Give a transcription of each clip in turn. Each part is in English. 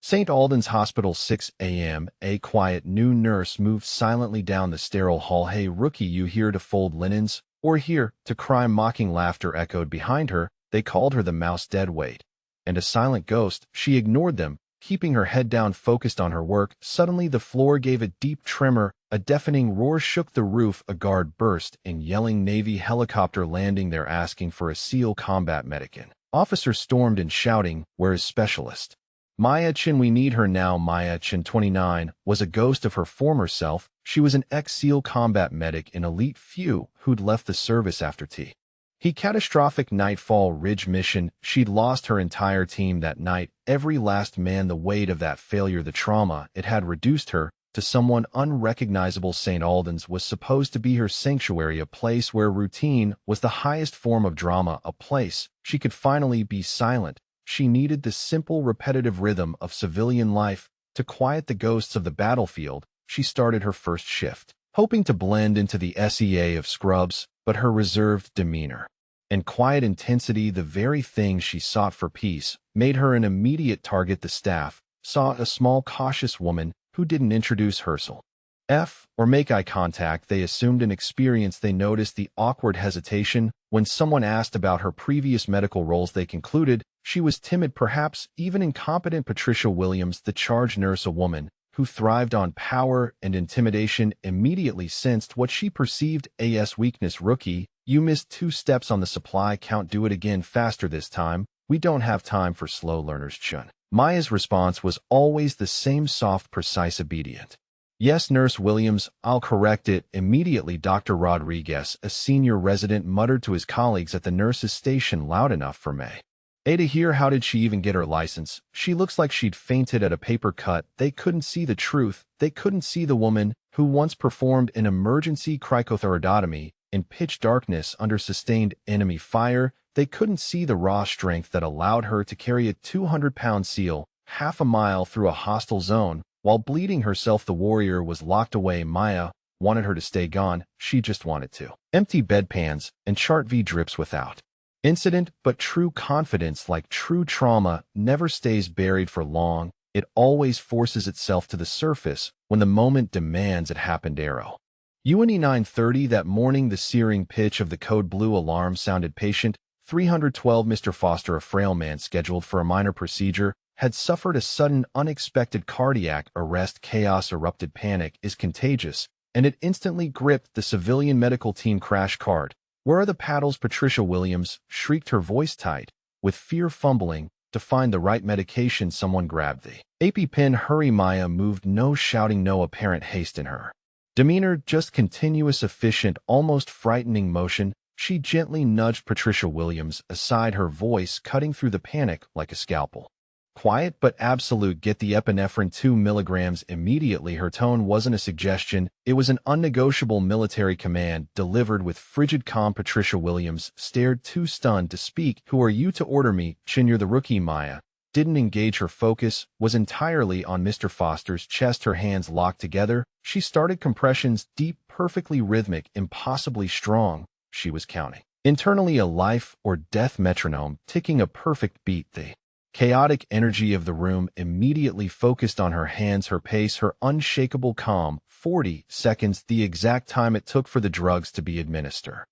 St. Alden's Hospital, 6 a.m. A quiet new nurse moved silently down the sterile hall. "Hey, rookie, you here to fold linens? Or here to cry?" Mocking laughter echoed behind her. They called her the mouse deadweight. And a silent ghost, she ignored them, keeping her head down, focused on her work. Suddenly the floor gave a deep tremor. A deafening roar shook the roof. A guard burst in, yelling, "Navy helicopter landing there, asking for a SEAL combat medic." An officer stormed in, shouting, "Where is specialist Maya Chin? We need her now." Maya Chin, 29, was a ghost of her former self. She was an ex-SEAL combat medic in Elite Few who'd left the service after He catastrophic Nightfall Ridge mission. She'd lost her entire team that night, every last man. The weight of that failure, the trauma, it had reduced her to someone unrecognizable. St. Alden's was supposed to be her sanctuary, a place where routine was the highest form of drama, a place she could finally be silent. She needed the simple, repetitive rhythm of civilian life to quiet the ghosts of the battlefield. She started her first shift, hoping to blend into the SEA of scrubs, but her reserved demeanor and quiet intensity, the very thing she sought for peace, made her an immediate target. The staff saw a small, cautious woman who didn't introduce herself or make eye contact. They assumed an experience. They noticed the awkward hesitation when someone asked about her previous medical roles. They concluded she was timid, perhaps even incompetent. Patricia Williams, the charge nurse, a woman who thrived on power and intimidation, immediately sensed what she perceived as weakness. "Rookie, you missed 2 steps on the supply count. Do it again, faster this time. We don't have time for slow learners, Chun." Maya's response was always the same, soft, precise, obedient. "Yes, Nurse Williams, I'll correct it immediately." Dr. Rodriguez, a senior resident, muttered to his colleagues at the nurse's station, "Loud enough for May Ada here. How did she even get her license? She looks like she'd fainted at a paper cut." They couldn't see the truth. They couldn't see the woman who once performed an emergency cricothyroidotomy in pitch darkness under sustained enemy fire. They couldn't see the raw strength that allowed her to carry a 200-pound SEAL half a mile through a hostile zone while bleeding herself. The warrior was locked away. Maya wanted her to stay gone. She just wanted to empty bedpans and chart V drips without incident. But true confidence, like true trauma, never stays buried for long. It always forces itself to the surface when the moment demands it. Happened. Arrow UNE 9:30 that morning. The searing pitch of the code blue alarm sounded. Patient 312, Mr. Foster, a frail man scheduled for a minor procedure, had suffered a sudden, unexpected cardiac arrest. Chaos erupted. Panic is contagious, and it instantly gripped the civilian medical team. Crash cart. "Where are the paddles?" Patricia Williams shrieked, her voice tight with fear, fumbling to find the right medication. Someone grabbed the EpiPen. "Hurry." Maya moved, no shouting, no apparent haste in her demeanor, just continuous, efficient, almost frightening motion. She gently nudged Patricia Williams aside, her voice cutting through the panic like a scalpel. "Quiet but absolute. Get the epinephrine, 2 milligrams immediately." Her tone wasn't a suggestion. It was an unnegotiable military command, delivered with frigid calm. Patricia Williams stared, too stunned to speak. "Who are you to order me?" "Chin, you're the rookie." Maya didn't engage. Her focus was entirely on Mr. Foster's chest. Her hands locked together. She started compressions, deep, perfectly rhythmic, impossibly strong. She was counting internally, a life or death metronome, ticking a perfect beat. The chaotic energy of the room immediately focused on her hands, her pace, her unshakable calm. 40 seconds, the exact time it took for the drugs to be administered.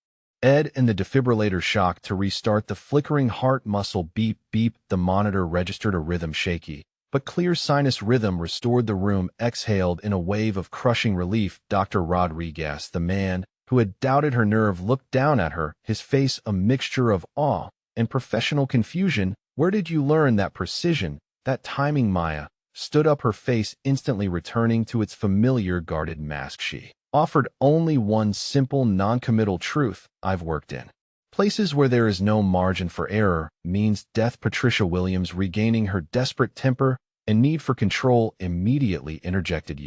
And the defibrillator shocked to restart. The flickering heart muscle beep, beep. The monitor registered a rhythm, shaky but clear sinus rhythm, restored. The room exhaled in a wave of crushing relief. Dr. Rodriguez, the man who had doubted her nerve, looked down at her, his face a mixture of awe and professional confusion. "Where did you learn that precision, that timing?" Maya stood up, her face instantly returning to its familiar guarded mask. She offered only one simple, non-committal truth: "I've worked in places where there is no margin for error means death." Patricia Williams, regaining her desperate temper and need for control, immediately interjected,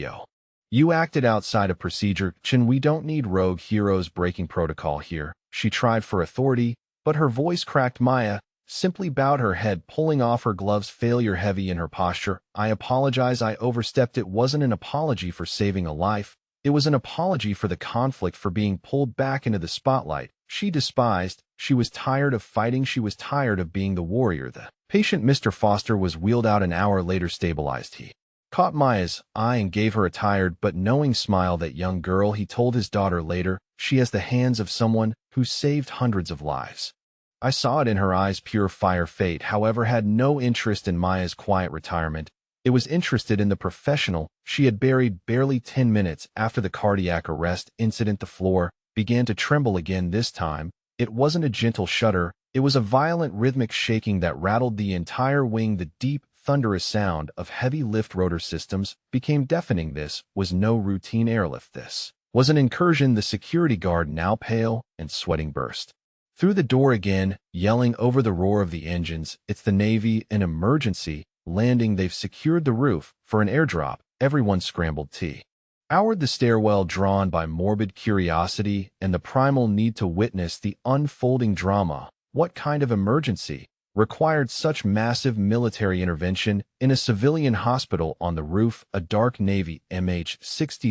"You acted outside a procedure, Chin. We don't need rogue heroes breaking protocol here." She tried for authority, but her voice cracked. Maya simply bowed her head, pulling off her gloves, failure heavy in her posture. "I apologize. I overstepped." It wasn't an apology for saving a life. It was an apology for the conflict, for being pulled back into the spotlight she despised. She was tired of fighting. She was tired of being the warrior the Patient Mr. Foster was wheeled out an hour later stabilized. He caught Maya's eye and gave her a tired but knowing smile. That young girl, he told his daughter later, she has the hands of someone who saved hundreds of lives. I saw it in her eyes. Pure fire. Fate, however, had no interest in Maya's quiet retirement. It was interested in the professional she had buried. Barely 10 minutes after the cardiac arrest incident, the floor began to tremble again. This time, it wasn't a gentle shudder. It was a violent rhythmic shaking that rattled the entire wing. The deep, thunderous sound of heavy lift rotor systems became deafening. This was no routine airlift. This was an incursion. The security guard, now pale and sweating, burst through the door again, yelling over the roar of the engines. It's the Navy, an emergency landing. They've secured the roof for an airdrop. Everyone scrambled toward the stairwell, drawn by morbid curiosity and the primal need to witness the unfolding drama. What kind of emergency required such massive military intervention in a civilian hospital? On the roof, a dark Navy MH-60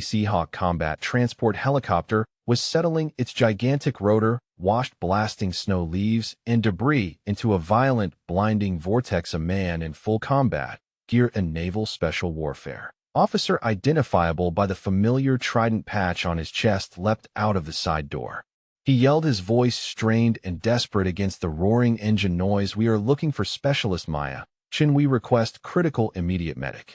Seahawk combat transport helicopter was settling. Its gigantic rotor washed blasting snow, leaves, and debris into a violent, blinding vortex. A man in full combat gear, a naval special warfare officer identifiable by the familiar trident patch on his chest, leapt out of the side door. He yelled, his voice strained and desperate against the roaring engine noise. We are looking for specialist Maya Chin. We request critical immediate medic.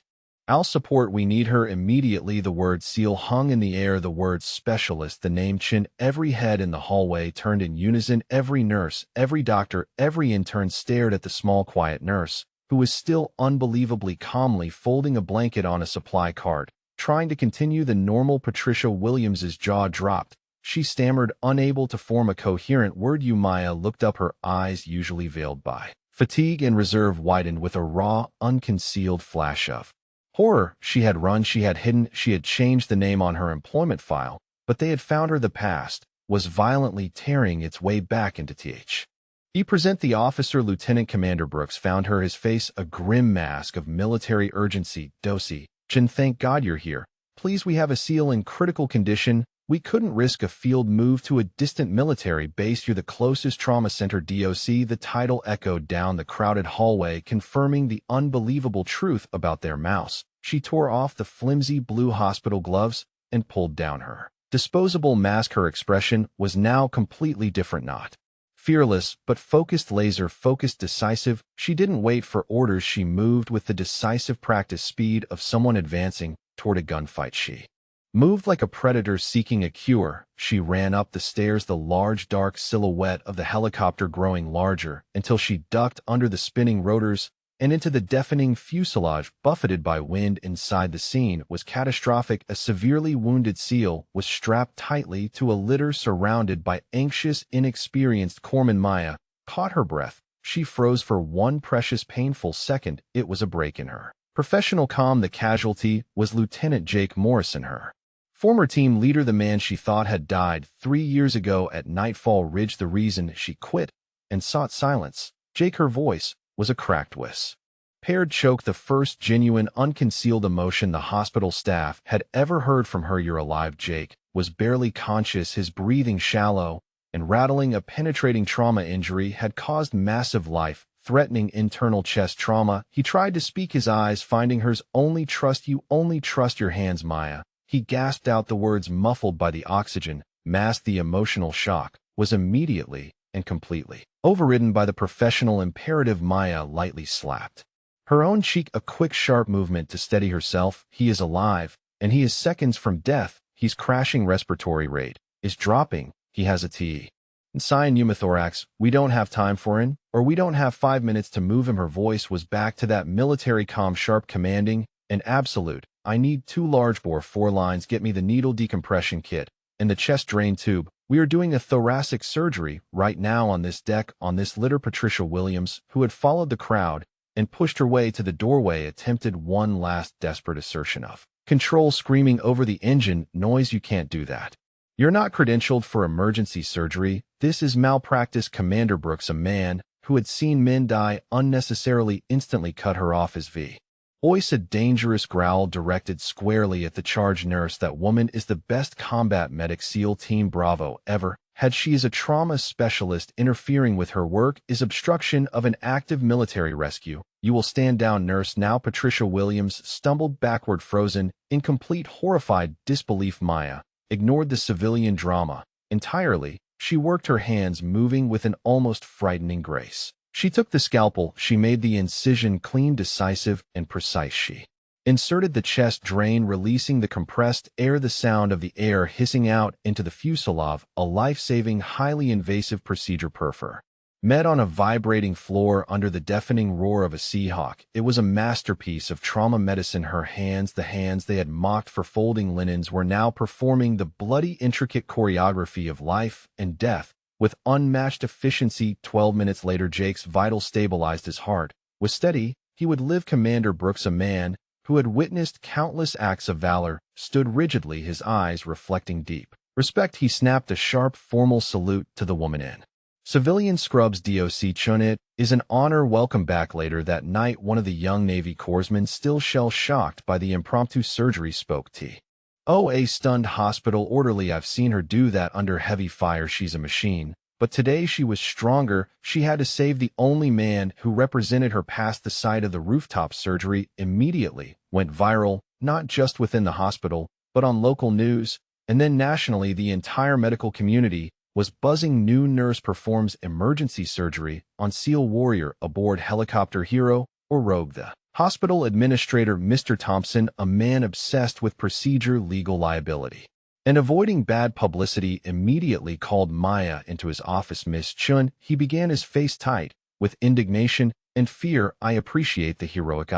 I'll support. We need her immediately. The word SEAL hung in the air. The word specialist, the name Chin. Every head in the hallway turned in unison. Every nurse, every doctor, every intern stared at the small, quiet nurse, who was still unbelievably calmly folding a blanket on a supply cart, trying to continue the normal. Patricia Williams's jaw dropped. She stammered, unable to form a coherent word. You. Maya looked up, her eyes, usually veiled by fatigue and reserve, widened with a raw, unconcealed flash of horror. She had run, she had hidden, she had changed the name on her employment file, but they had found her. The past was violently tearing its way back into He present the officer. Lieutenant Commander Brooks found her, his face a grim mask of military urgency. Dosi, Chin, thank God you're here. Please, we have a SEAL in critical condition. We couldn't risk a field move to a distant military base. You're the closest trauma center. DOC. The title echoed down the crowded hallway, confirming the unbelievable truth about their mouse. She tore off the flimsy blue hospital gloves and pulled down her disposable mask. Her expression was now completely different, not fearless, but focused, laser-focused, decisive. She didn't wait for orders. She moved with the decisive practice speed of someone advancing toward a gunfight. She moved like a predator seeking a cure. She ran up the stairs, the large dark silhouette of the helicopter growing larger until she ducked under the spinning rotors and into the deafening fuselage, buffeted by wind. Inside, the scene was catastrophic. A severely wounded SEAL was strapped tightly to a litter, surrounded by anxious, inexperienced corpsmen. Maya caught her breath. She froze for one precious, painful second. It was a break in her professional calm. The casualty was Lieutenant Jake Morrison, her former team leader, the man she thought had died 3 years ago at Nightfall Ridge. The reason she quit and sought silence. Jake, her voice was a cracked paired choke, the first genuine, unconcealed emotion the hospital staff had ever heard from her. You're alive. Jake was barely conscious, his breathing shallow and rattling. A penetrating trauma injury had caused massive life-threatening internal chest trauma. He tried to speak, his eyes finding hers. Only trust you, only trust your hands, Maya. He gasped out the words, muffled by the oxygen mask. The emotional shock was immediately and completely overridden by the professional imperative. Maya lightly slapped her own cheek, a quick, sharp movement to steady herself. He is alive, and he is seconds from death. He's crashing, respiratory rate is dropping. He has a TE. Sign pneumothorax. We don't have time for him, or we don't have 5 minutes to move him. Her voice was back to that military calm, sharp, commanding, and absolute. I need 2 large bore 4 lines. Get me the needle decompression kit and the chest drain tube. We are doing a thoracic surgery right now on this deck, on this litter. Patricia Williams, who had followed the crowd and pushed her way to the doorway, attempted one last desperate assertion of control, screaming over the engine noise, you can't do that. You're not credentialed for emergency surgery. This is malpractice. Commander Brooks, a man who had seen men die unnecessarily, instantly cut her off. His voice a dangerous growl directed squarely at the charge nurse. That woman is the best combat medic SEAL Team Bravo ever had she is a trauma specialist interfering with her work is obstruction of an active military rescue. You will stand down, nurse. Now Patricia Williams stumbled backward, frozen, in complete horrified disbelief. Maya ignored the civilian drama entirely. She worked her hands, moving with an almost frightening grace. She took the scalpel. She made the incision clean, decisive, and precise. She inserted the chest drain, releasing the compressed air, the sound of the air hissing out into the fuselage, a life-saving, highly invasive procedure. Perfor met on a vibrating floor under the deafening roar of a Seahawk. It was a masterpiece of trauma medicine. Her hands, the hands they had mocked for folding linens, were now performing the bloody, intricate choreography of life and death with unmatched efficiency. 12 minutes later, Jake's vitals stabilized. His heart was steady. He would live. Commander Brooks, a man who had witnessed countless acts of valor, stood rigidly, his eyes reflecting deep respect. He snapped a sharp, formal salute to the woman in civilian scrubs. DOC Chun, it is an honor. Welcome back. Later that night, one of the young Navy corpsmen, still shell-shocked by the impromptu surgery, spoke to a stunned hospital orderly. I've seen her do that under heavy fire. She's a machine. But today she was stronger. She had to save the only man who represented her. Past the site of the rooftop surgery immediately went viral, not just within the hospital, but on local news, and then nationally. The entire medical community was buzzing. New nurse performs emergency surgery on SEAL warrior aboard helicopter. Hero or rogue? The hospital administrator, Mr. Thompson, a man obsessed with procedure, legal liability, and avoiding bad publicity, immediately called Maya into his office. Miss Chun, he began, his face tight with indignation and fear. I appreciate the heroic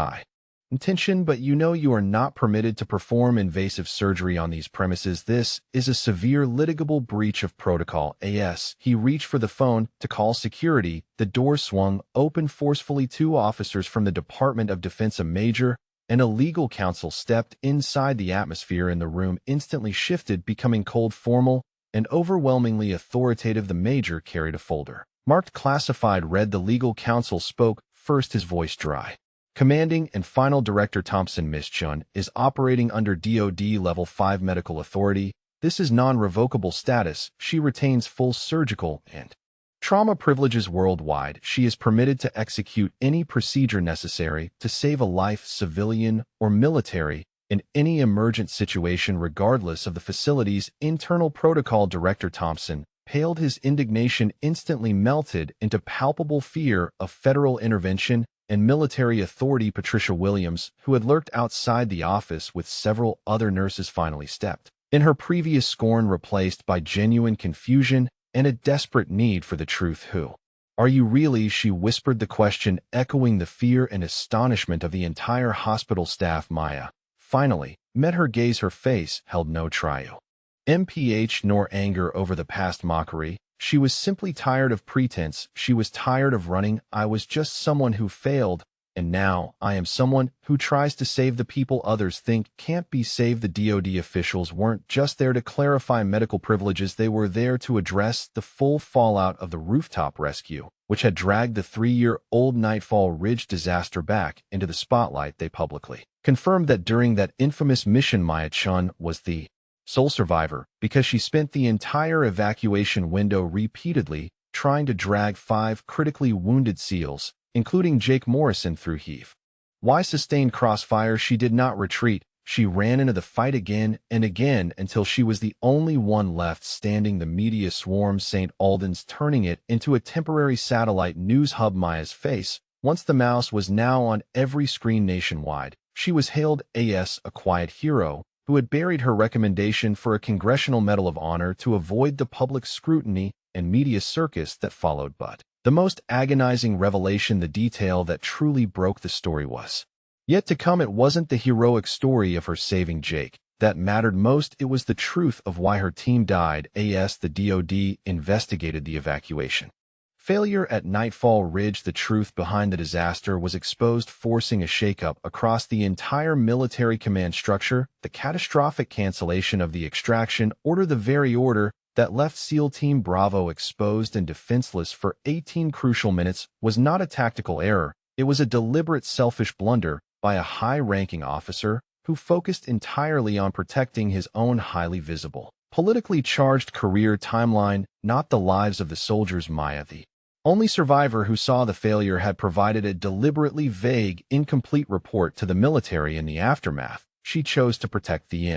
intention, but you know you are not permitted to perform invasive surgery on these premises. This is a severe litigable breach of protocol. As he reached for the phone to call security, the door swung open forcefully. 2 officers from the Department of Defense, a major and a legal counsel, stepped inside. The atmosphere in the room instantly shifted, becoming cold, formal, and overwhelmingly authoritative. The major carried a folder marked classified. Read the legal counsel spoke first, his voice dry, commanding and final. Director Thompson, Miss Chun is operating under DoD Level 5 medical authority. This is non-revocable status. She retains full surgical and trauma privileges worldwide. She is permitted to execute any procedure necessary to save a life, civilian or military, in any emergent situation, regardless of the facility's internal protocol. Director Thompson paled, his indignation instantly melted into palpable fear of federal intervention and military authority. Patricia Williams, who had lurked outside the office with several other nurses, finally stepped in, her previous scorn replaced by genuine confusion and a desperate need for the truth. Who are you really? She whispered, the question echoing the fear and astonishment of the entire hospital staff. Maya finally met her gaze. Her face held no trial, mph, nor anger over the past mockery. She was simply tired of pretense. She was tired of running. I was just someone who failed, and now I am someone who tries to save the people others think can't be saved. The DoD officials weren't just there to clarify medical privileges. They were there to address the full fallout of the rooftop rescue, which had dragged the 3-year-old Nightfall Ridge disaster back into the spotlight. They publicly confirmed that during that infamous mission, Maya Chun was the sole survivor because she spent the entire evacuation window repeatedly trying to drag 5 critically wounded SEALs, including Jake Morrison, through heave. Why sustained crossfire? She did not retreat. She ran into the fight again and again until she was the only one left standing. The media swarmed St. Albans, turning it into a temporary satellite news hub. Maya's face, once the mouse, was now on every screen nationwide. She was hailed as a quiet hero who had buried her recommendation for a Congressional Medal of Honor to avoid the public scrutiny and media circus that followed. But the most agonizing revelation, the detail that truly broke the story, was yet to come. It wasn't the heroic story of her saving Jake that mattered most. It was the truth of why her team died. The DoD investigated the evacuation failure at Nightfall Ridge. The truth behind the disaster was exposed, forcing a shakeup across the entire military command structure. The catastrophic cancellation of the extraction order, the very order that left SEAL Team Bravo exposed and defenseless for 18 crucial minutes, was not a tactical error. It was a deliberate, selfish blunder by a high-ranking officer who focused entirely on protecting his own highly visible politically charged career timeline, not the lives of the soldiers. Maya, the only survivor who saw the failure, had provided a deliberately vague, incomplete report to the military in the aftermath. She chose to protect the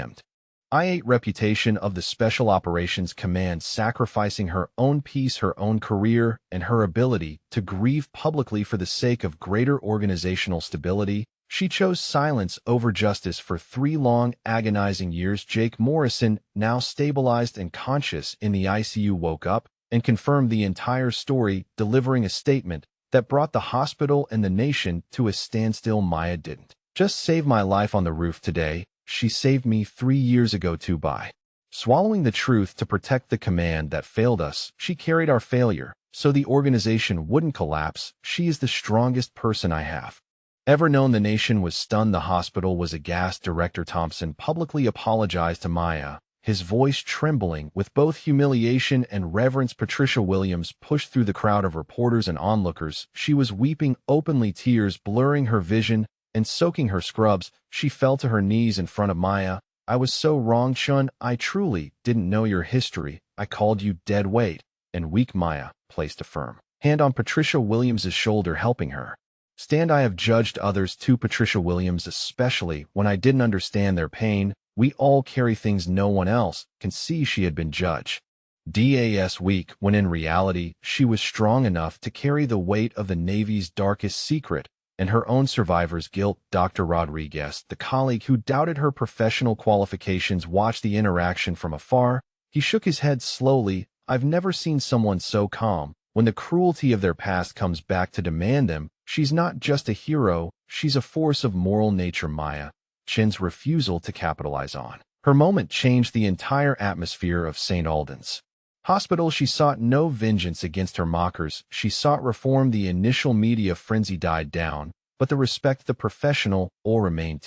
I-8 reputation of the Special Operations Command, sacrificing her own peace, her own career, and her ability to grieve publicly for the sake of greater organizational stability. She chose silence over justice for 3 long, agonizing years. Jake Morrison, now stabilized and conscious in the ICU, woke up and confirmed the entire story, delivering a statement that brought the hospital and the nation to a standstill. Maya didn't just save my life on the roof today, she saved me 3 years ago too. By swallowing the truth to protect the command that failed us, she carried our failure so the organization wouldn't collapse. She is the strongest person I have ever known. The nation was stunned. The hospital was aghast. Director Thompson publicly apologized to Maya, his voice trembling with both humiliation and reverence. Patricia Williams pushed through the crowd of reporters and onlookers. She was weeping openly, tears blurring her vision and soaking her scrubs. She fell to her knees in front of Maya. I was so wrong, Chun. I truly didn't know your history. I called you dead weight and weak. Maya placed a firm hand on Patricia Williams's shoulder, helping her stand. I have judged others too, Patricia Williams, especially when I didn't understand their pain. We all carry things no one else can see. She had been judged das weak when in reality she was strong enough to carry the weight of the Navy's darkest secret and her own survivor's guilt. Dr. Rodriguez, the colleague who doubted her professional qualifications, watched the interaction from afar. He shook his head slowly. I've never seen someone so calm when the cruelty of their past comes back to demand them. She's not just a hero, she's a force of moral nature. Maya Chin's refusal to capitalize on her moment changed the entire atmosphere of St. Alden's Hospital. She sought no vengeance against her mockers. She sought reform. The initial media frenzy died down, but the respect, the professional, all remained.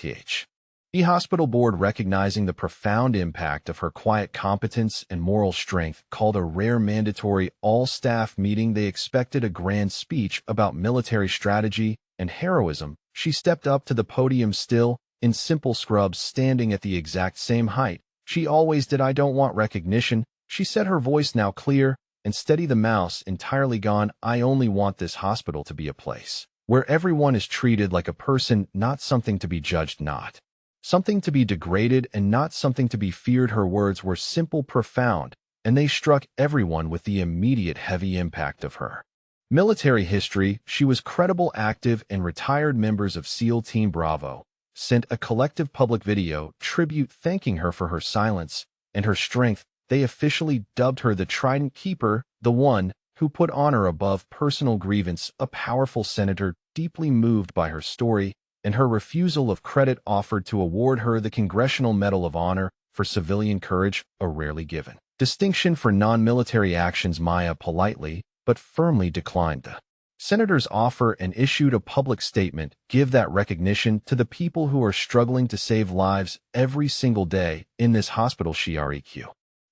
The hospital board, recognizing the profound impact of her quiet competence and moral strength, called a rare mandatory all-staff meeting. They expected a grand speech about military strategy and heroism. She stepped up to the podium, still in simple scrubs, standing at the exact same height she always did. I don't want recognition, she said, her voice now clear and steady, the mouse entirely gone. I only want this hospital to be a place where everyone is treated like a person, not something to be judged, not something to be degraded, and not something to be feared. Her words were simple, profound, and they struck everyone with the immediate heavy impact of her military history. She was credible. Active and retired members of SEAL Team Bravo sent a collective public video tribute thanking her for her silence and her strength. They officially dubbed her the Trident Keeper, the one who put honor above personal grievance. A powerful senator, deeply moved by her story and her refusal of credit, offered to award her the Congressional Medal of Honor for civilian courage, a rarely given distinction for non-military actions. Maya politely but firmly declined the senator's offer and issued a public statement. Give that recognition to the people who are struggling to save lives every single day in this hospital. She req.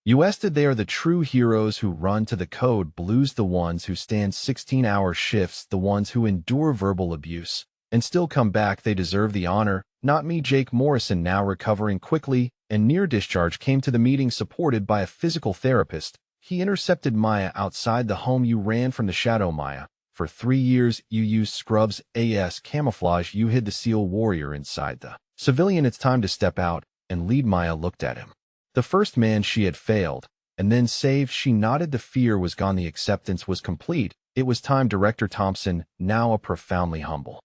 US did. They are the true heroes who run to the code blues, the ones who stand 16-hour shifts, the ones who endure verbal abuse and still come back. They deserve the honor, not me. Jake Morrison, now recovering quickly and near discharge, came to the meeting supported by a physical therapist. He intercepted Maya outside the home. You ran from the shadow, Maya. For 3 years, you used scrubs as camouflage. You hid the SEAL warrior inside the civilian. It's time to step out and lead. Maya looked at him, the first man she had failed and then saved. She nodded. The fear was gone. The acceptance was complete. It was time. Director Thompson, now a profoundly humble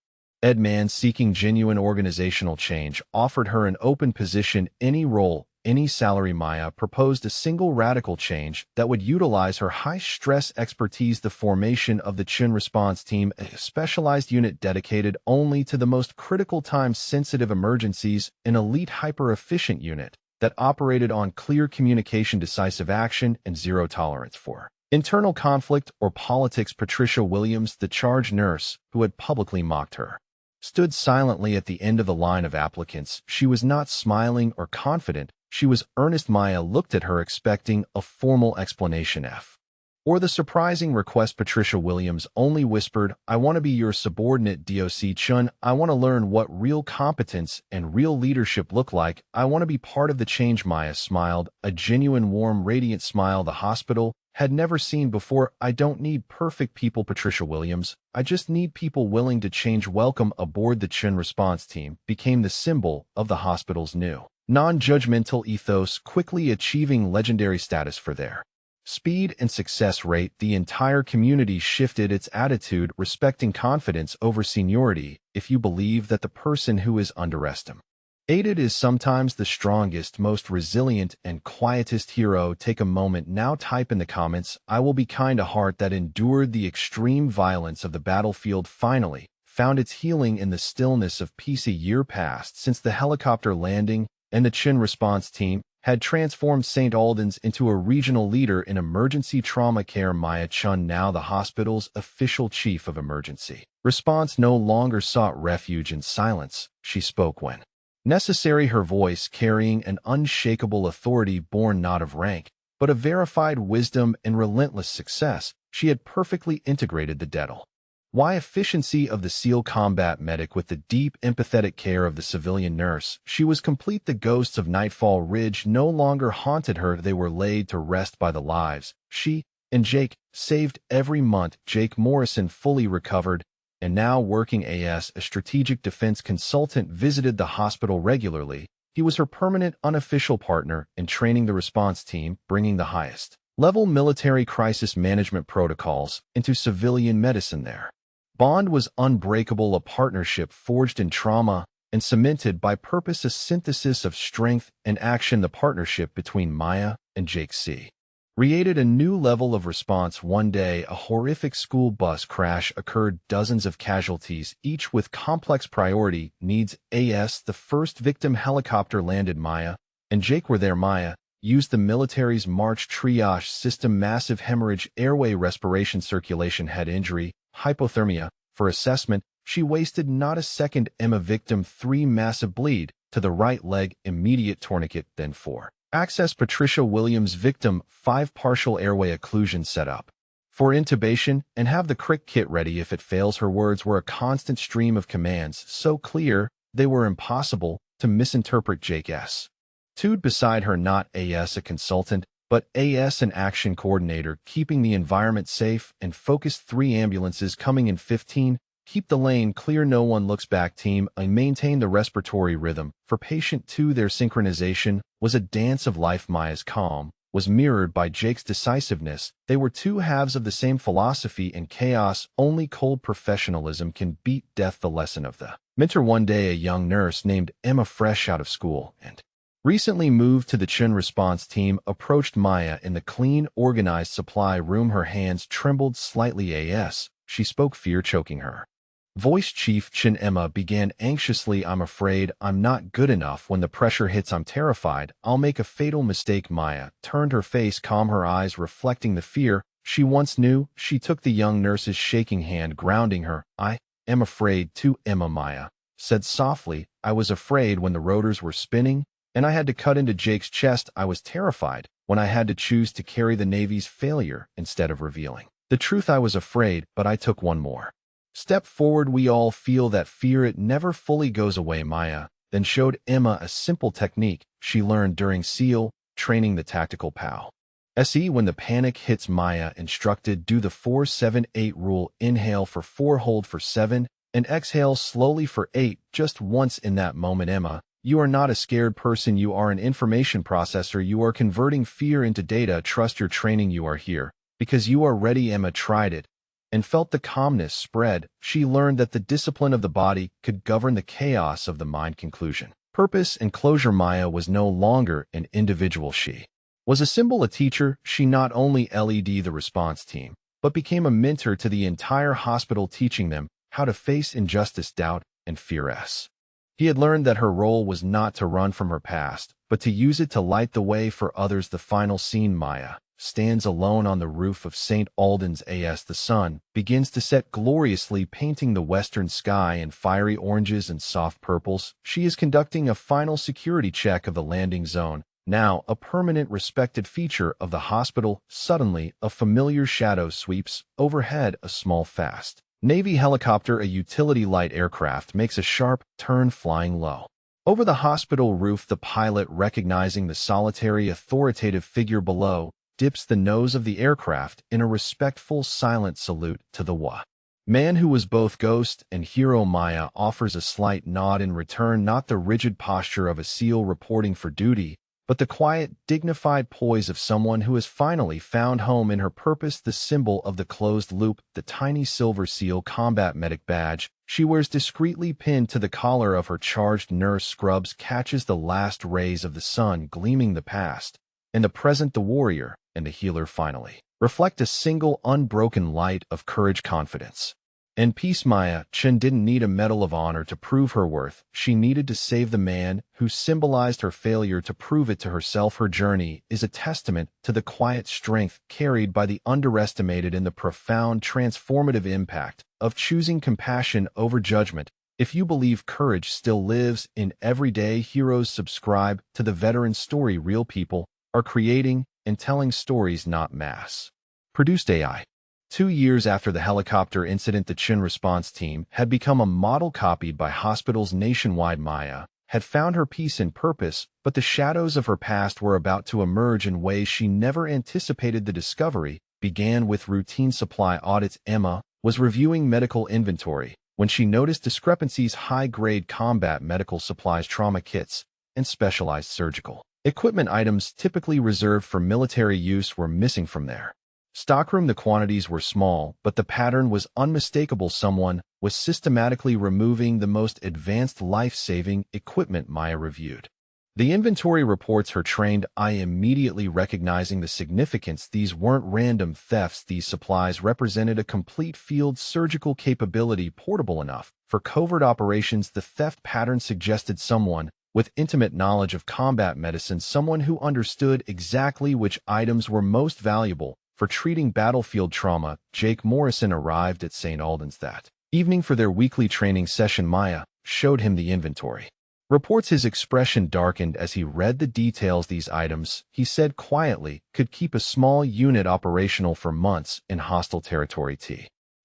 man seeking genuine organizational change, offered her an open position, any role, any salary. Maya proposed a single radical change that would utilize her high-stress expertise, the formation of the Chun Response Team, a specialized unit dedicated only to the most critical, time-sensitive emergencies, an elite, hyper-efficient unit that operated on clear communication, decisive action, and zero tolerance for internal conflict or politics. Patricia Williams, the charge nurse who had publicly mocked her, stood silently at the end of the line of applicants. She was not smiling or confident. She was earnest. Maya looked at her, expecting a formal explanation. Or the surprising request Patricia Williams only whispered, "I want to be your subordinate, DOC Chun. I want to learn what real competence and real leadership look like. I want to be part of the change." Maya smiled, a genuine, warm, radiant smile the hospital had never seen before. "I don't need perfect people, Patricia Williams. I just need people willing to change." Welcome aboard. The Chun response team became the symbol of the hospital's new, non-judgmental ethos, quickly achieving legendary status for their speed and success rate. The entire community shifted its attitude, respecting confidence over seniority. If you believe that the person who is underestimated is sometimes the strongest, most resilient, and quietest hero, take a moment now. Type in the comments, "I will be kind." A heart that endured the extreme violence of the battlefield finally found its healing in the stillness of peace. A year passed since the helicopter landing, and the Chin response team had transformed St. Albans into a regional leader in emergency trauma care. Maya Chun, now the hospital's official chief of emergency response, no longer sought refuge in silence. She spoke when necessary, her voice carrying an unshakable authority born not of rank, but of verified wisdom and relentless success. She had perfectly integrated the dental efficiency of the SEAL combat medic with the deep, empathetic care of the civilian nurse. She was complete. The ghosts of Nightfall Ridge no longer haunted her. They were laid to rest by the lives she and Jake saved every month. Jake Morrison, fully recovered and now working as a strategic defense consultant, visited the hospital regularly. He was her permanent, unofficial partner in training the response team, bringing the highest level military crisis management protocols into civilian medicine. Their bond was unbreakable, a partnership forged in trauma and cemented by purpose, a synthesis of strength and action. The partnership between Maya and Jake created a new level of response. One day, a horrific school bus crash occurred, dozens of casualties, each with complex priority needs. The first victim helicopter landed. Maya and Jake were there. Maya used the military's March triage system, massive hemorrhage, airway, respiration, circulation, head injury, hypothermia. For assessment, she wasted not a second. Victim 3, massive bleed to the right leg, immediate tourniquet. Then 4, access. Patricia Williams, victim 5, partial airway occlusion, set up for intubation and have the crick kit ready if it fails. Her words were a constant stream of commands, so clear they were impossible to misinterpret. Jake stood beside her, not as a consultant, but as an action coordinator, keeping the environment safe and focused. 3 ambulances coming in. 15, keep the lane clear, no one looks back. Team and maintain the respiratory rhythm for patient 2. Their synchronization was a dance of life. Maya's calm was mirrored by Jake's decisiveness. They were 2 halves of the same philosophy. In chaos, only cold professionalism can beat death. The lesson of the mentor. One day, a young nurse named Emma, fresh out of school and recently moved to the Chun response team, approached Maya in the clean, organized supply room. Her hands trembled slightly as she spoke, fear choking her voice. Chief Chun, Emma began anxiously, "I'm afraid I'm not good enough. When the pressure hits, I'm terrified I'll make a fatal mistake." Maya turned, her face calm, her eyes reflecting the fear she once knew. She took the young nurse's shaking hand, grounding her. "I am afraid too, Emma," Maya said softly. "I was afraid when the rotors were spinning and I had to cut into Jake's chest. I was terrified when I had to choose to carry the Navy's failure instead of revealing the truth. I was afraid, but I took one more step forward." We all feel that fear. It never fully goes away. Maya then showed Emma a simple technique she learned during SEAL training, the tactical POW. When the panic hits, Maya instructed, "Do the 4-7-8 rule. Inhale for 4, hold for 7, and exhale slowly for 8. Just once." In that moment, Emma, you are not a scared person. You are an information processor. You are converting fear into data. Trust your training. You are here because you are ready. Emma tried it and felt the calmness spread. She learned that the discipline of the body could govern the chaos of the mind. Conclusion, purpose, and closure. Maya was no longer an individual. She was a symbol, a teacher. She not only led the response team, but became a mentor to the entire hospital, teaching them how to face injustice, doubt, and fear. He had learned that her role was not to run from her past, but to use it to light the way for others. The final scene. Maya stands alone on the roof of St. Albans as the sun begins to set gloriously, painting the western sky in fiery oranges and soft purples. She is conducting a final security check of the landing zone, now a permanent respected feature of the hospital. Suddenly, a familiar shadow sweeps overhead. A small fast Navy helicopter, a utility light aircraft, makes a sharp turn flying low over the hospital roof. The pilot, recognizing the solitary, authoritative figure below, dips the nose of the aircraft in a respectful, silent salute to the man who was both ghost and hero. Maya offers a slight nod in return, not the rigid posture of a SEAL reporting for duty, but the quiet, dignified poise of someone who has finally found home in her purpose. The symbol of the closed loop, the tiny silver SEAL combat medic badge she wears discreetly pinned to the collar of her charged nurse scrubs, catches the last rays of the sun gleaming the past and the present. The warrior and the healer finally reflect a single unbroken light of courage, confidence, and peace. Maya Chen didn't need a medal of honor to prove her worth. She needed to save the man who symbolized her failure to prove it to herself. Her journey is a testament to the quiet strength carried by the underestimated and the profound transformative impact of choosing compassion over judgment. If you believe courage still lives in everyday heroes, subscribe to the Veteran Story. Real people are creating and telling stories, not mass-produced AI. 2 years after the helicopter incident, the Chin response team had become a model copied by hospitals nationwide. Maya had found her peace and purpose, but the shadows of her past were about to emerge in ways she never anticipated. The discovery began with routine supply audits. Emma was reviewing medical inventory when she noticed discrepancies: high-grade combat medical supplies, trauma kits, and specialized surgical equipment items typically reserved for military use were missing from there. Stockroom. The quantities were small, but the pattern was unmistakable. Someone was systematically removing the most advanced life-saving equipment. Maya reviewed the inventory reports, her trained eye immediately recognizing the significance. These weren't random thefts. These supplies represented a complete field surgical capability, portable enough for covert operations. The theft pattern suggested someone with intimate knowledge of combat medicine, someone who understood exactly which items were most valuable for treating battlefield trauma. Jake Morrison arrived at St. Albans that evening for their weekly training session. Maya showed him the inventory reports. His expression darkened as he read the details. These items, he said quietly, could keep a small unit operational for months in hostile territory.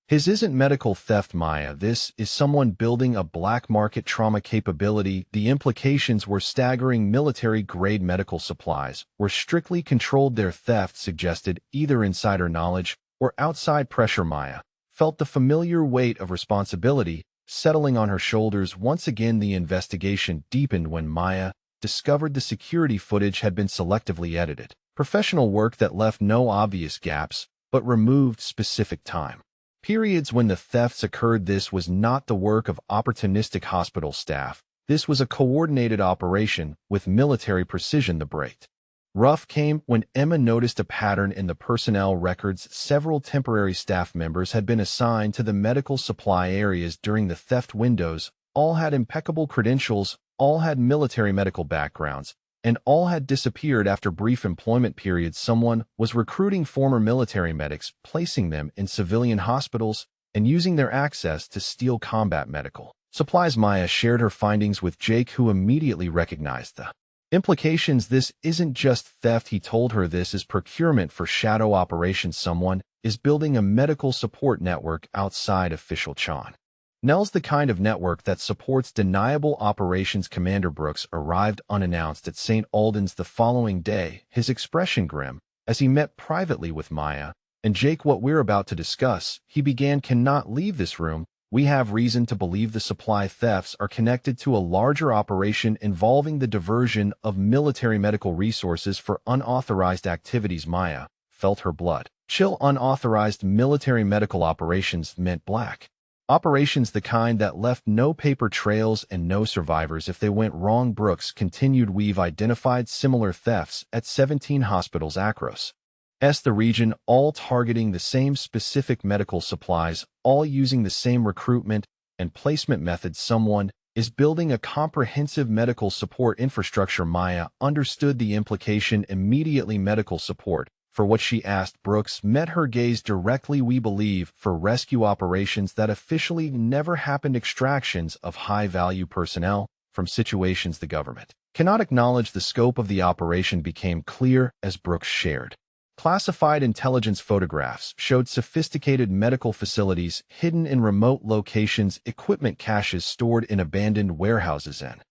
His isn't medical theft, Maya. This is someone building a black market trauma capability. The implications were staggering. Military-grade medical supplies were strictly controlled. Their theft suggested either insider knowledge or outside pressure. Maya felt the familiar weight of responsibility settling on her shoulders. Once again, the investigation deepened when Maya discovered the security footage had been selectively edited. Professional work that left no obvious gaps, but removed specific time periods when the thefts occurred. This was not the work of opportunistic hospital staff. This was a coordinated operation with military precision. The break rough came when Emma noticed a pattern in the personnel records. Several temporary staff members had been assigned to the medical supply areas during the theft windows. All had impeccable credentials, all had military medical backgrounds, and all had disappeared after brief employment periods. Someone was recruiting former military medics, placing them in civilian hospitals, and using their access to steal combat medical supplies. Maya shared her findings with Jake, who immediately recognized the implications. This isn't just theft, he told her. This is procurement for shadow operations. Someone is building a medical support network outside official Chan. Nell's the kind of network that supports deniable operations. Commander Brooks arrived unannounced at St. Albans the following day, his expression grim, as he met privately with Maya and Jake. What we're about to discuss, he began, cannot leave this room. We have reason to believe the supply thefts are connected to a larger operation involving the diversion of military medical resources for unauthorized activities. Maya felt her blood chill. Unauthorized military medical operations meant black operations, the kind that left no paper trails and no survivors if they went wrong. Brooks continued, we've identified similar thefts at 17 hospitals across the region, all targeting the same specific medical supplies, all using the same recruitment and placement methods. Someone is building a comprehensive medical support infrastructure. Maya understood the implication immediately. Medical support for what she asked. Brooks met her gaze directly. We believe for rescue operations that officially never happened, extractions of high-value personnel, from situations the government cannot acknowledge. The scope of the operation became clear as Brooks shared. Classified intelligence photographs showed sophisticated medical facilities hidden in remote locations, equipment caches stored in abandoned warehouses, and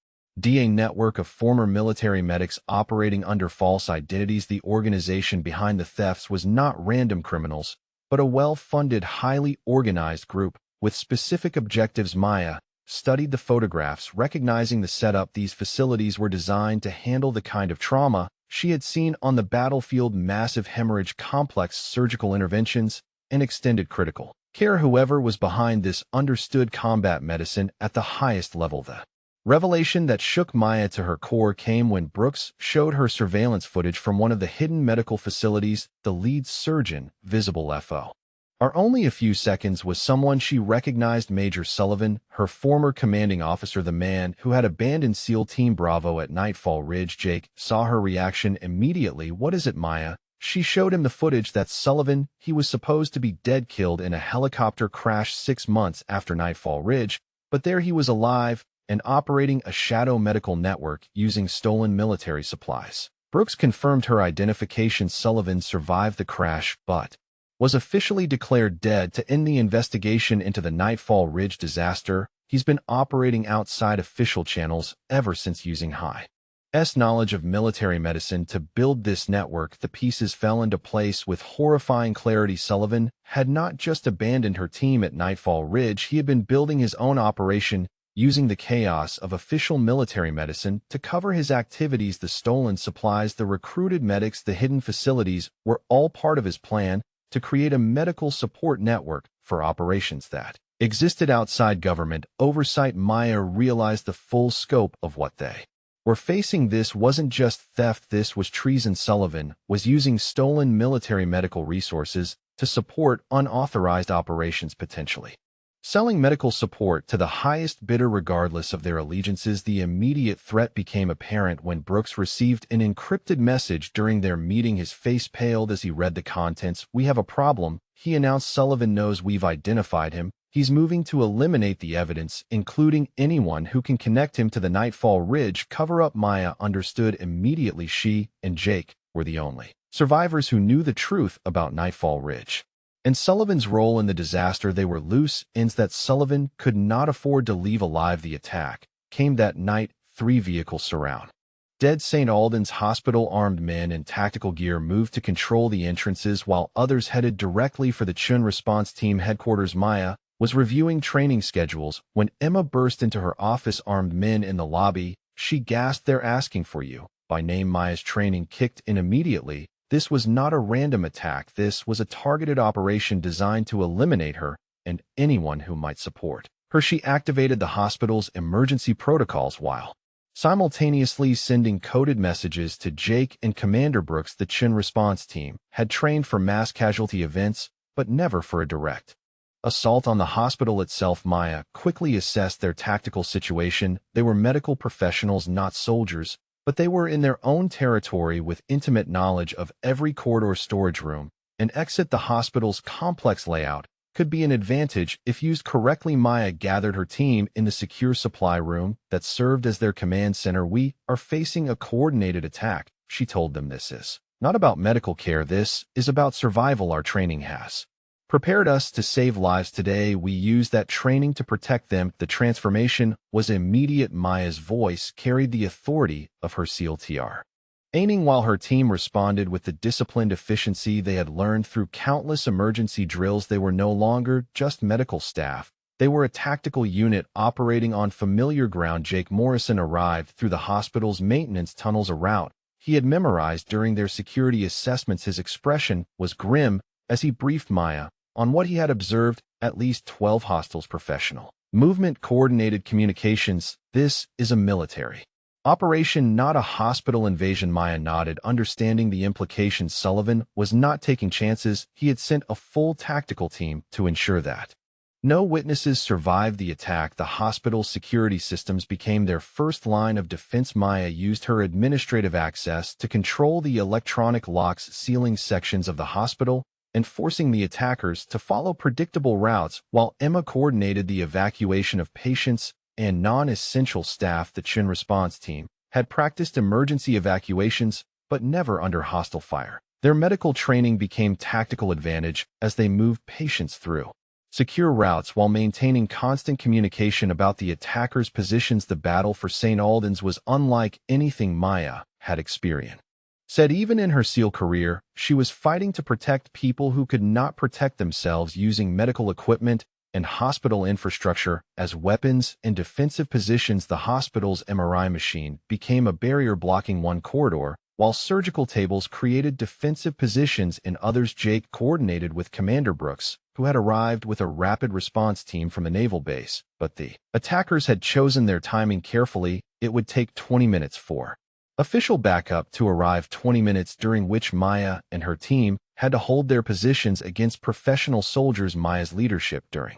a network of former military medics operating under false identities. The organization behind the thefts was not random criminals, but a well-funded, highly organized group with specific objectives. Maya studied the photographs, recognizing the setup. These facilities were designed to handle the kind of trauma she had seen on the battlefield: massive hemorrhage, complex surgical interventions, and extended critical care. Whoever was behind this understood combat medicine at the highest level. The revelation that shook Maya to her core came when Brooks showed her surveillance footage from one of the hidden medical facilities. The lead surgeon, visible for only a few seconds, was someone she recognized: Major Sullivan, her former commanding officer, the man who had abandoned SEAL Team Bravo at Nightfall Ridge. Jake saw her reaction immediately. "What is it, Maya?" She showed him the footage. "That's Sullivan. He was supposed to be dead, killed in a helicopter crash 6 months after Nightfall Ridge, but there he was, alive and operating a shadow medical network using stolen military supplies." Brooks confirmed her identification. Sullivan survived the crash, but was officially declared dead. To end the investigation into the Nightfall Ridge disaster, he's been operating outside official channels ever since, using High's knowledge of military medicine to build this network. The pieces fell into place with horrifying clarity. Sullivan had not just abandoned her team at Nightfall Ridge, he had been building his own operation, using the chaos of official military medicine to cover his activities. The stolen supplies, the recruited medics, the hidden facilities were all part of his plan to create a medical support network for operations that existed outside government oversight. Maya realized the full scope of what they were facing. This wasn't just theft, this was treason. Sullivan was using stolen military medical resources to support unauthorized operations, potentially selling medical support to the highest bidder regardless of their allegiances. The immediate threat became apparent when Brooks received an encrypted message during their meeting. His face paled as he read the contents. "We have a problem," he announced. "Sullivan knows we've identified him. He's moving to eliminate the evidence, including anyone who can connect him to the Nightfall Ridge cover-up." Maya understood immediately. She and Jake were the only survivors who knew the truth about Nightfall Ridge and Sullivan's role in the disaster. They were loose ends that Sullivan could not afford to leave alive. The attack came that night. 3 vehicles surround dead St. Albans Hospital. Armed men in tactical gear moved to control the entrances, while others headed directly for the Chun response team headquarters. Maya was reviewing training schedules when Emma burst into her office. "Armed men in the lobby," she gasped. "They're asking for you by name." Maya's training kicked in immediately. This was not a random attack. This was a targeted operation designed to eliminate her and anyone who might support her. She activated the hospital's emergency protocols while simultaneously sending coded messages to Jake and Commander Brooks. The Chun response team had trained for mass casualty events, but never for a direct assault on the hospital itself. Maya quickly assessed their tactical situation. They were medical professionals, not soldiers, but they were in their own territory with intimate knowledge of every corridor, storage room, and exit. The hospital's complex layout could be an advantage if used correctly. Maya gathered her team in the secure supply room that served as their command center. "We are facing a coordinated attack," she told them. "This is not about medical care. This is about survival. Our training has prepared us to save lives. Today, we use that training to protect them." The transformation was immediate. Maya's voice carried the authority of her SEAL TR, aiming while her team responded with the disciplined efficiency they had learned through countless emergency drills. They were no longer just medical staff. They were a tactical unit operating on familiar ground. Jake Morrison arrived through the hospital's maintenance tunnels, a route he had memorized during their security assessments. His expression was grim as he briefed Maya on what he had observed: at least 12 hostiles, professional movement, coordinated communications. This is a military operation, not a hospital invasion. Maya nodded, understanding the implications. Sullivan was not taking chances. He had sent a full tactical team to ensure that no witnesses survived the attack. The hospital's security systems became their first line of defense. Maya used her administrative access to control the electronic locks sealing sections of the hospital and forcing the attackers to follow predictable routes, while Emma coordinated the evacuation of patients and non-essential staff. The Chin response team had practiced emergency evacuations, but never under hostile fire. Their medical training became tactical advantage as they moved patients through secure routes while maintaining constant communication about the attackers' positions. The battle for St. Albans was unlike anything Maya had experienced. Said even in her SEAL career, she was fighting to protect people who could not protect themselves, using medical equipment and hospital infrastructure as weapons and defensive positions. The hospital's MRI machine became a barrier blocking one corridor, while surgical tables created defensive positions in others. Jake coordinated with Commander Brooks, who had arrived with a rapid response team from a naval base, but the attackers had chosen their timing carefully. It would take 20 minutes for official backup to arrive, 20 minutes during which Maya and her team had to hold their positions against professional soldiers. Maya's leadership during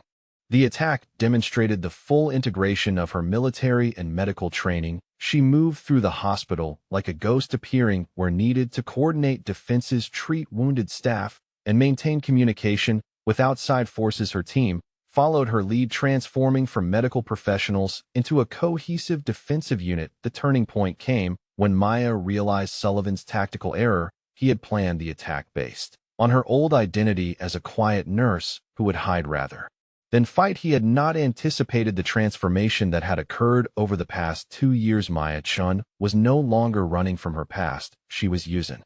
the attack demonstrated the full integration of her military and medical training. She moved through the hospital like a ghost, appearing where needed to coordinate defenses, treat wounded staff, and maintain communication with outside forces. Her team followed her lead, transforming from medical professionals into a cohesive defensive unit. The turning point came when Maya realized Sullivan's tactical error. He had planned the attack based on her old identity as a quiet nurse who would hide rather than fight. He had not anticipated the transformation that had occurred over the past 2 years. Maya Chun was no longer running from her past. She was using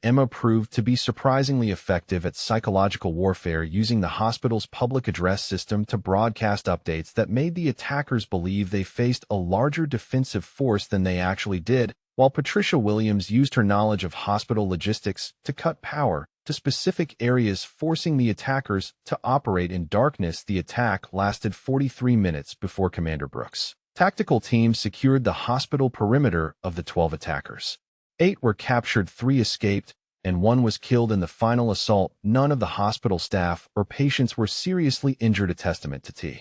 Emma proved to be surprisingly effective at psychological warfare, using the hospital's public address system to broadcast updates that made the attackers believe they faced a larger defensive force than they actually did, while Patricia Williams used her knowledge of hospital logistics to cut power to specific areas, forcing the attackers to operate in darkness. The attack lasted 43 minutes before Commander Brooks' tactical team secured the hospital perimeter. Of the 12 attackers, 8 were captured, 3 escaped, and 1 was killed in the final assault. None of the hospital staff or patients were seriously injured, a testament to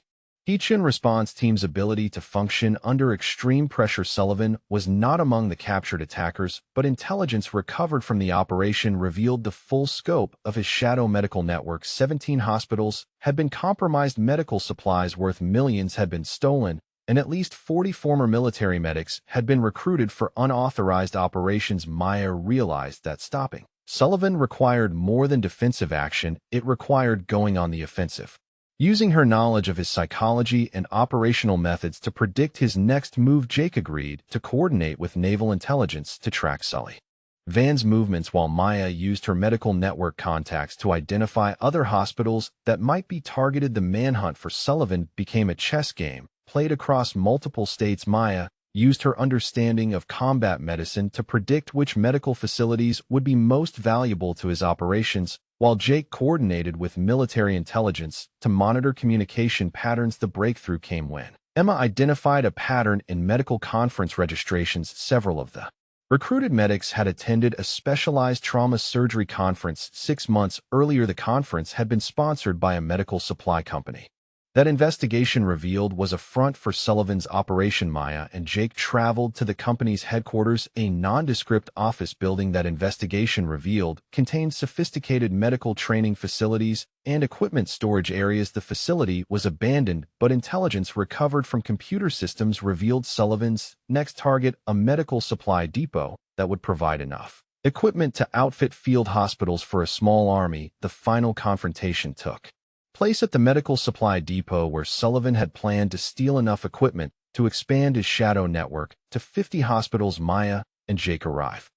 Chin response team's ability to function under extreme pressure. Sullivan was not among the captured attackers, but intelligence recovered from the operation revealed the full scope of his shadow medical network. 17 hospitals had been compromised, medical supplies worth millions had been stolen, and at least 40 former military medics had been recruited for unauthorized operations. Maya realized that stopping Sullivan required more than defensive action, it required going on the offensive. Using her knowledge of his psychology and operational methods to predict his next move, Jake agreed to coordinate with naval intelligence to track Sullivan's movements, while Maya used her medical network contacts to identify other hospitals that might be targeted. The manhunt for Sullivan became a chess game played across multiple states. Maya used her understanding of combat medicine to predict which medical facilities would be most valuable to his operations, while Jake coordinated with military intelligence to monitor communication patterns. The breakthrough came when Emma identified a pattern in medical conference registrations. Several of the recruited medics had attended a specialized trauma surgery conference 6 months earlier. The conference had been sponsored by a medical supply company that investigation revealed was a front for Sullivan's operation. Maya and Jake traveled to the company's headquarters, a nondescript office building that investigation revealed contained sophisticated medical training facilities and equipment storage areas. The facility was abandoned, but intelligence recovered from computer systems revealed Sullivan's next target, a medical supply depot that would provide enough equipment to outfit field hospitals for a small army. The final confrontation took place at the medical supply depot, where Sullivan had planned to steal enough equipment to expand his shadow network to 50 hospitals. Maya and Jake arrive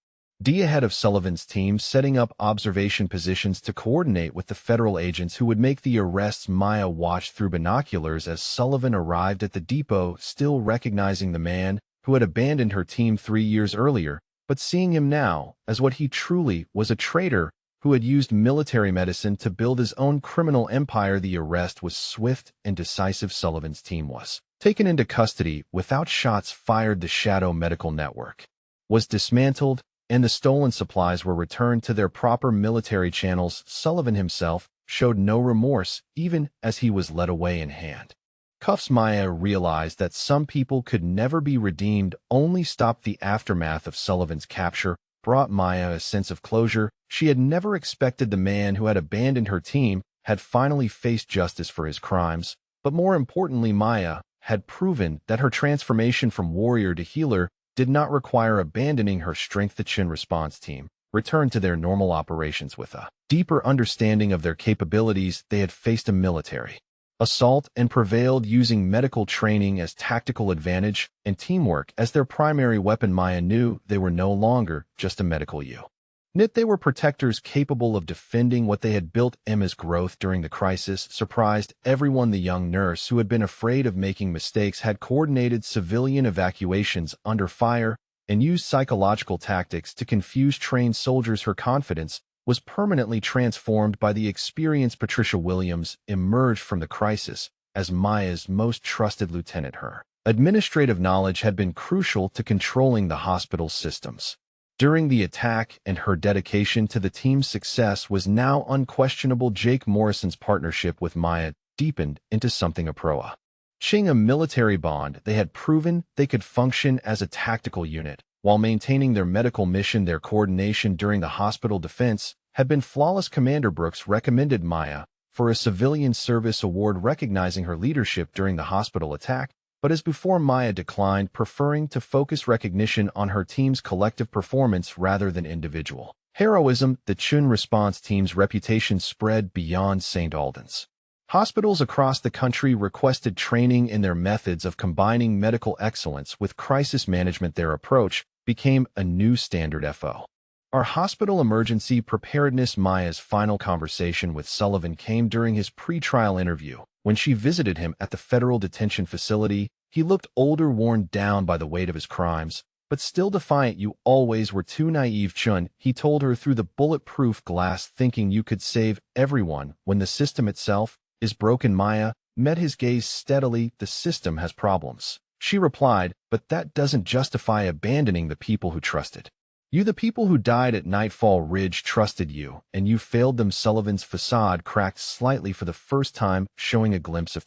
ahead of Sullivan's team, setting up observation positions to coordinate with the federal agents who would make the arrests. Maya watched through binoculars as Sullivan arrived at the depot, still recognizing the man who had abandoned her team 3 years earlier, but seeing him now as what he truly was, a traitor who had used military medicine to build his own criminal empire. The arrest was swift and decisive. Sullivan's team was taken into custody without shots fired. The shadow medical network was dismantled, and the stolen supplies were returned to their proper military channels. Sullivan himself showed no remorse, even as he was led away in handcuffs. Maya realized that some people could never be redeemed. Only stop. The aftermath of Sullivan's capture brought Maya a sense of closure. She had never expected the man who had abandoned her team had finally faced justice for his crimes, but more importantly, Maya had proven that her transformation from warrior to healer did not require abandoning her strength. The Chin response team returned to their normal operations with a deeper understanding of their capabilities. They had faced a military assault and prevailed using medical training as tactical advantage and teamwork as their primary weapon. Maya knew they were no longer just a medical unit. They were protectors capable of defending what they had built. Emma's growth during the crisis surprised everyone. The young nurse, who had been afraid of making mistakes, had coordinated civilian evacuations under fire and used psychological tactics to confuse trained soldiers. Her confidence was permanently transformed by the experience. Patricia Williams emerged from the crisis as Maya's most trusted lieutenant. Her administrative knowledge had been crucial to controlling the hospital's systems during the attack, and her dedication to the team's success was now unquestionable. Jake Morrison's partnership with Maya deepened into something approaching a military bond. They had proven they could function as a tactical unit while maintaining their medical mission. Their coordination during the hospital defense had been flawless. Commander Brooks recommended Maya for a civilian service award recognizing her leadership during the hospital attack, but as before, Maya declined, preferring to focus recognition on her team's collective performance rather than individual heroism. The Chun response team's reputation spread beyond St. Albans. Hospitals across the country requested training in their methods of combining medical excellence with crisis management. Their approach became a new standard for our hospital emergency preparedness. Maya's final conversation with Sullivan came during his pre-trial interview. When she visited him at the federal detention facility, he looked older, worn down by the weight of his crimes, but still defiant. "You always were too naive, Chun," he told her through the bulletproof glass, "thinking you could save everyone when the system itself is broken." Maya met his gaze steadily. "The system has problems," she replied, "but that doesn't justify abandoning the people who trusted you. The people who died at Nightfall Ridge trusted you, and you failed them." Sullivan's facade cracked slightly for the first time, showing a glimpse of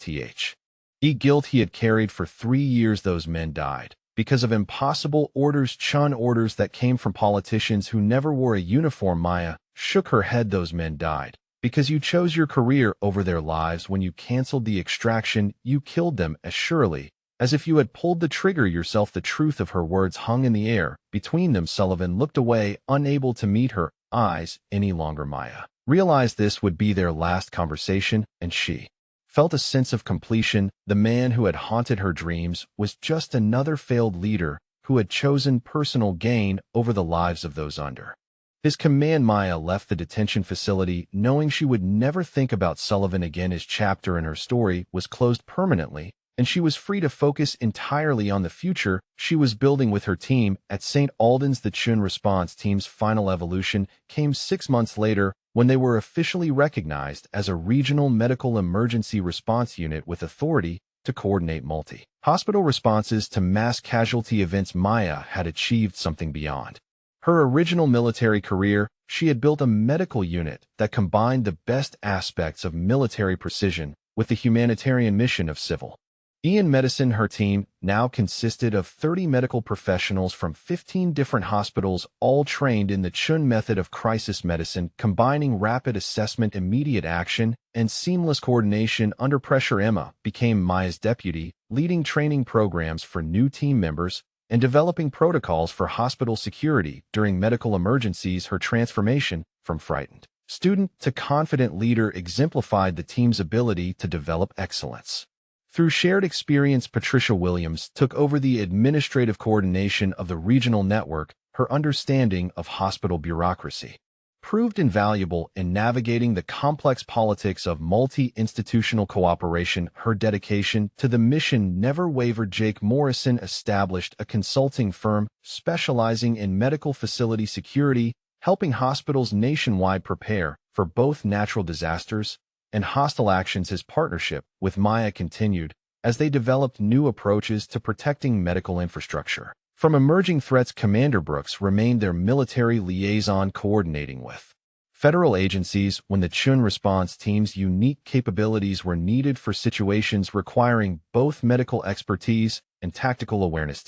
guilt he had carried for 3 years. "Those men died because of impossible orders, Chun, orders that came from politicians who never wore a uniform." Maya shook her head. "Those men died because you chose your career over their lives. When you canceled the extraction, you killed them as surely as if you had pulled the trigger yourself." The truth of her words hung in the air between them. Sullivan looked away, unable to meet her eyes any longer. Maya realized this would be their last conversation, and she felt a sense of completion. The man who had haunted her dreams was just another failed leader who had chosen personal gain over the lives of those under his command. Maya left the detention facility knowing she would never think about Sullivan again. His chapter in her story was closed permanently, and she was free to focus entirely on the future she was building with her team at St. Albans. The Chun response team's final evolution came 6 months later when they were officially recognized as a regional medical emergency response unit with authority to coordinate multi-hospital responses to mass casualty events. Maya had achieved something beyond her original military career. She had built a medical unit that combined the best aspects of military precision with the humanitarian mission of civil medicine. Her team now consisted of 30 medical professionals from 15 different hospitals, all trained in the Chun method of crisis medicine, combining rapid assessment, immediate action, and seamless coordination under pressure. Emma became Maya's deputy, leading training programs for new team members and developing protocols for hospital security during medical emergencies. Her transformation from frightened student to confident leader exemplified the team's ability to develop excellence. Through shared experience, Patricia Williams took over the administrative coordination of the regional network. Her understanding of hospital bureaucracy proved invaluable in navigating the complex politics of multi-institutional cooperation. Her dedication to the mission never wavered. Jake Morrison established a consulting firm specializing in medical facility security, helping hospitals nationwide prepare for both natural disasters and hostile actions. His partnership with Maya continued as they developed new approaches to protecting medical infrastructure from emerging threats. Commander Brooks remained their military liaison, coordinating with federal agencies when the Chun response team's unique capabilities were needed for situations requiring both medical expertise and tactical awareness.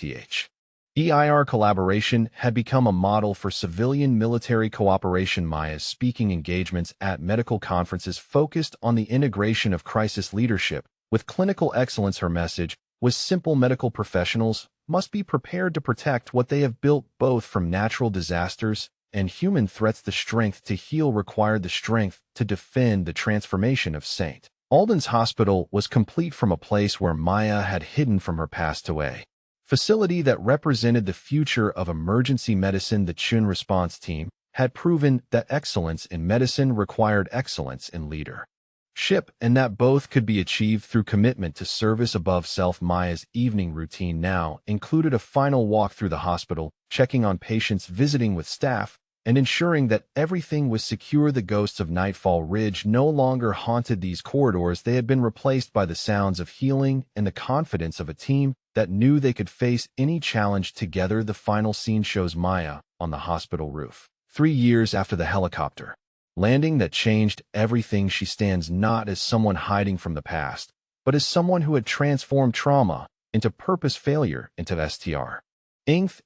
EIR collaboration had become a model for civilian-military cooperation. Maya's speaking engagements at medical conferences focused on the integration of crisis leadership with clinical excellence. Her message was simple medical professionals must be prepared to protect what they have built both from natural disasters and human threats. The strength to heal required the strength to defend. The transformation of St. Alden's Hospital was complete from a place where Maya had hidden from her passed away. Facility that represented the future of emergency medicine. The Chun response team had proven that excellence in medicine required excellence in leadership, and that both could be achieved through commitment to service above self. Maya's evening routine now included a final walk through the hospital, checking on patients, visiting with staff, and ensuring that everything was secure. The ghosts of Nightfall Ridge no longer haunted these corridors. They had been replaced by the sounds of healing and the confidence of a team that knew they could face any challenge together. The final scene shows Maya on the hospital roof, 3 years after the helicopter landing that changed everything. She stands not as someone hiding from the past, but as someone who had transformed trauma into purpose, failure into strength,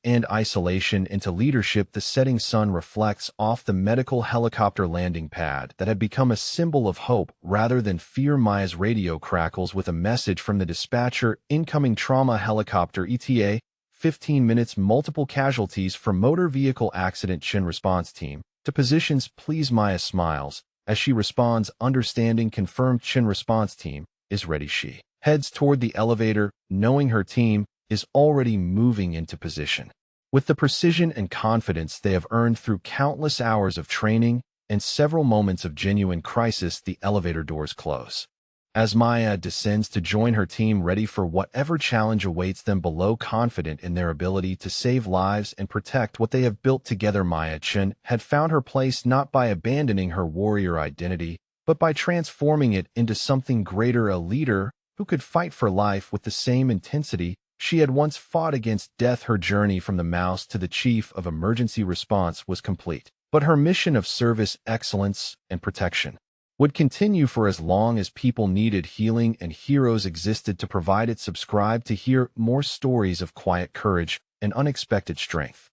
and isolation into leadership. The setting sun reflects off the medical helicopter landing pad that had become a symbol of hope rather than fear. Maya's radio crackles with a message from the dispatcher: incoming trauma helicopter ETA, 15 minutes, multiple casualties from motor vehicle accident. Chun response team to positions, please. Maya smiles as she responds, understanding. Confirmed. Chun response team is ready. She heads toward the elevator, knowing her team is already moving into position. With the precision and confidence they have earned through countless hours of training and several moments of genuine crisis, the elevator doors close. As Maya descends to join her team, ready for whatever challenge awaits them below, confident in their ability to save lives and protect what they have built together. Maya Chun had found her place not by abandoning her warrior identity, but by transforming it into something greater, a leader who could fight for life with the same intensity she had once fought against death. Her journey from the mouse to the chief of emergency response was complete, but her mission of service, excellence, and protection would continue for as long as people needed healing and heroes existed to provide it. Subscribe to hear more stories of quiet courage and unexpected strength.